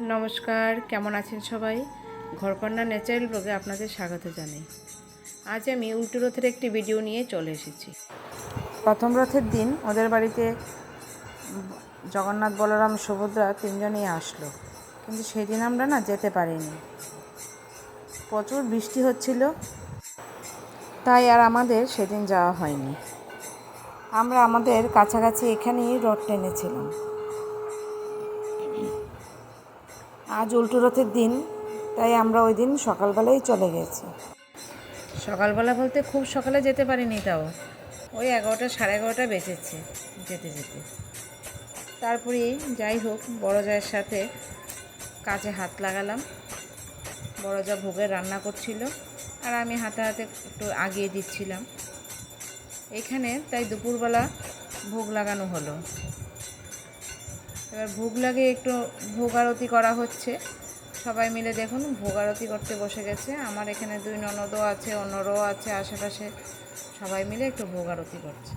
নমস্কার, কেমন আছেন সবাই? ঘরকন্যা ন্যাচারাল ব্লগে আপনাদের স্বাগত জানাই। আজ আমি উল্টো রথের একটি ভিডিও নিয়ে চলে এসেছি। প্রথম রথের দিন ওদের বাড়িতে জগন্নাথ, বলরাম, সুভদ্রা তিনজনেই আসলো, কিন্তু সেদিন আমরা যেতে পারিনি। প্রচুর বৃষ্টি হচ্ছিল, তাই আর আমাদের সেদিন যাওয়া হয়নি। আমরা আমাদের কাছাকাছি এখানেই রথ টেনেছিলাম। আজ উল্টো রথের দিন, তাই আমরা ওই দিন সকালবেলায় চলে গেছি। সকালবেলা বলতে খুব সকালে যেতে পারিনি, তাও ওই 11টা সাড়ে 11টা বেজেছে যেতে যেতে। তারপরে যাই হোক, বড় জায়ের সাথে কাজে হাত লাগালাম। বড় যা ভোগের রান্না করছিল আর আমি হাতে হাতে একটু আগিয়ে দিচ্ছিলাম এখানে, তাই দুপুরবেলা ভোগ লাগানো হলো। এবার ভোগ লাগিয়ে একটু ভোগ আরতি করা হচ্ছে। সবাই মিলে দেখুন ভোগ আরতি করতে বসে গেছে। আমার এখানে 2 ননদও আছে, অন্যরাও আছে আশেপাশে, সবাই মিলে একটু ভোগ আরতি করছে।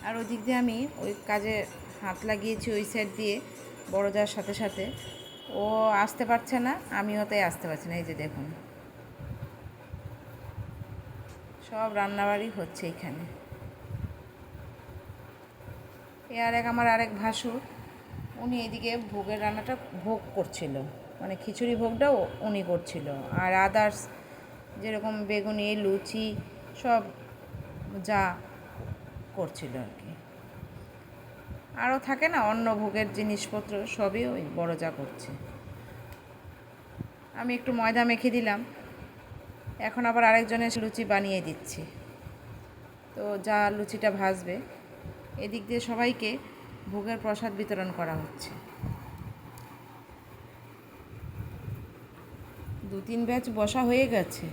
আর ওই দিক দিয়ে আমি ওই কাজে হাত লাগিয়েছি ওই সাইড দিয়ে বড় যাওয়ার সাথে সাথে। ও আসতে পারছে না, আমিও তাই আসতে পারছি না। এই যে দেখুন, সব রান্নাবাড়ি হচ্ছে এখানে। আমার আরেক ভাসুর, উনি এদিকে ভোগের রান্নাটা ভোগ করছিল, মানে খিচুড়ি ভোগটাও উনি করছিল, আর আদার্স যেরকম বেগুনি, লুচি সব যা করছিল আর কি। আরও থাকে না অন্য ভোগের জিনিসপত্র, সবই ওই বড় যা করছে। আমি একটু ময়দা মেখে দিলাম, এখন আবার আরেকজনের লুচি বানিয়ে দিচ্ছি। তো যা লুচিটা ভাজবে, এদিক দিয়ে সবাইকে ভোগের প্রসাদ বিতরণ করা হচ্ছে। 2-3 ব্যাচ বসা হয়ে গেছে,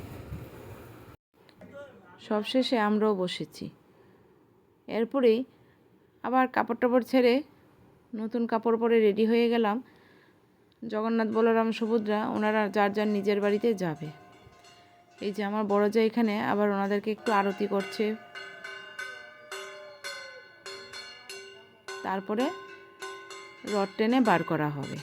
সবশেষে আমরাও বসেছি। এরপরেই আবার কাপড় টাপড় ছেড়ে নতুন কাপড় পরে রেডি হয়ে গেলাম। জগন্নাথ, বলরাম, সুভদ্রা ওনারা যার যার নিজের বাড়িতে যাবে। এই যে আমার বড় যা এখানে আবার ওনাদেরকে একটু আরতি করছে। তারপরে রথ টেনে বার করা হবে।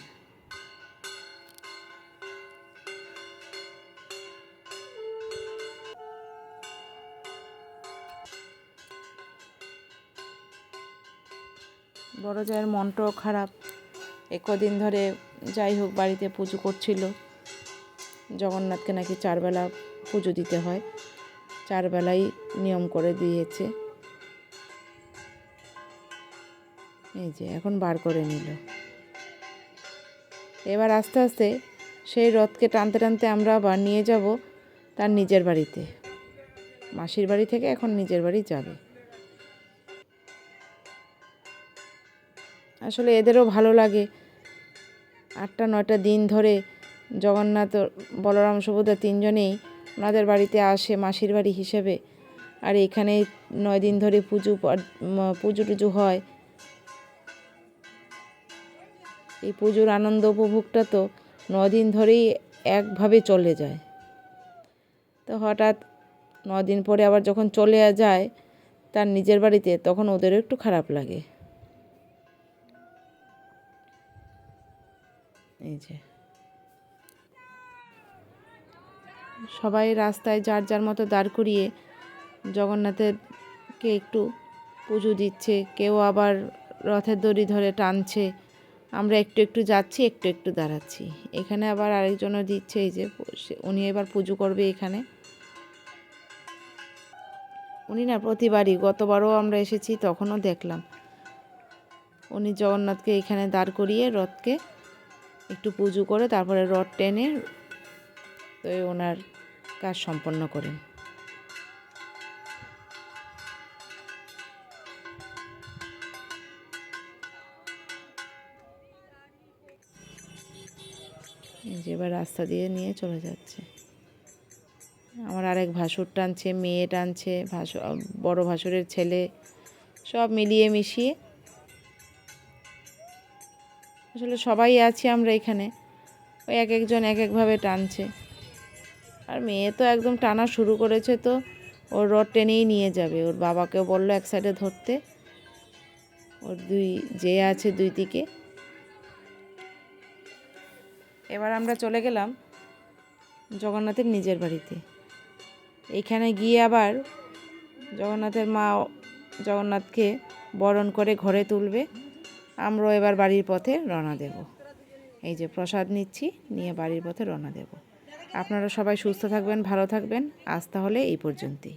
বড় জায়ের মনটাও খারাপ, কদিন ধরে যাই হোক বাড়িতে পুজো করছিল। জগন্নাথকে নাকি 4 বেলা পুজো দিতে হয়, 4 বেলাই নিয়ম করে দিয়েছে। এই যে এখন বার করে নিল। এবার আস্তে আস্তে সেই রথকে টানতে টানতে আমরা আবার নিয়ে যাব তার নিজের বাড়িতে। মাসির বাড়ি থেকে এখন নিজের বাড়ি যাবে। আসলে এদেরও ভালো লাগে, 8টা-9টা দিন ধরে জগন্নাথ, বলরাম, সুভদ্রা তিনজনেই ওনাদের বাড়িতে আসে মাসির বাড়ি হিসেবে। আর এখানে 9 দিন ধরে পুজো টুজো হয়। এই পুজোর আনন্দ উপভোগটা তো 9 দিন ধরেই একভাবে চলে যায়। তো হঠাৎ 9 দিন পরে আবার যখন চলে যায় তার নিজের বাড়িতে, তখন ওদেরও একটু খারাপ লাগে। এই যে সবাই রাস্তায় যার যার মতো দাঁড় করিয়ে জগন্নাথেরকে একটু পুজো দিচ্ছে, কেউ আবার রথের দড়ি ধরে টানছে। আমরা একটু একটু যাচ্ছি, একটু একটু দাঁড়াচ্ছি। এখানে আবার আরেকজনও দিচ্ছে, এই যে উনি এবার পুজো করবে এখানে। উনি না প্রতিবারই, গতবারও আমরা এসেছি তখনও দেখলাম উনি জগন্নাথকে এখানে দাঁড় করিয়ে রথকে একটু পুজো করে তারপরে রথ টেনে তো ওনার কাজ সম্পন্ন করেন। যে এবার রাস্তা দিয়ে নিয়ে চলে যাচ্ছে। আমার আরেক ভাসুর টানছে, মেয়ে টানছে, বড় ভাসুরের ছেলে, সব মিলিয়ে মিশিয়ে আসলে সবাই আছি আমরা এখানে। ওই এক একজন এক একভাবে টানছে। আর মেয়ে তো একদম টানা শুরু করেছে, তো ওর রথ টেনেই নিয়ে যাবে। ওর বাবাকেও বললো এক সাইডে ধরতে, ওর যে আছে 2 দিকে, এবার আমরা চলে গেলাম জগন্নাথের নিজের বাড়িতে। এইখানে গিয়ে আবার জগন্নাথের মা জগন্নাথকে বরণ করে ঘরে তুলবে। আমরাও এবার বাড়ির পথে রওনা দেব। এই যে প্রসাদ নিচ্ছি, নিয়ে বাড়ির পথে রওনা দেব। আপনারা সবাই সুস্থ থাকবেন, ভালো থাকবেন। আজ তাহলে এই পর্যন্তই।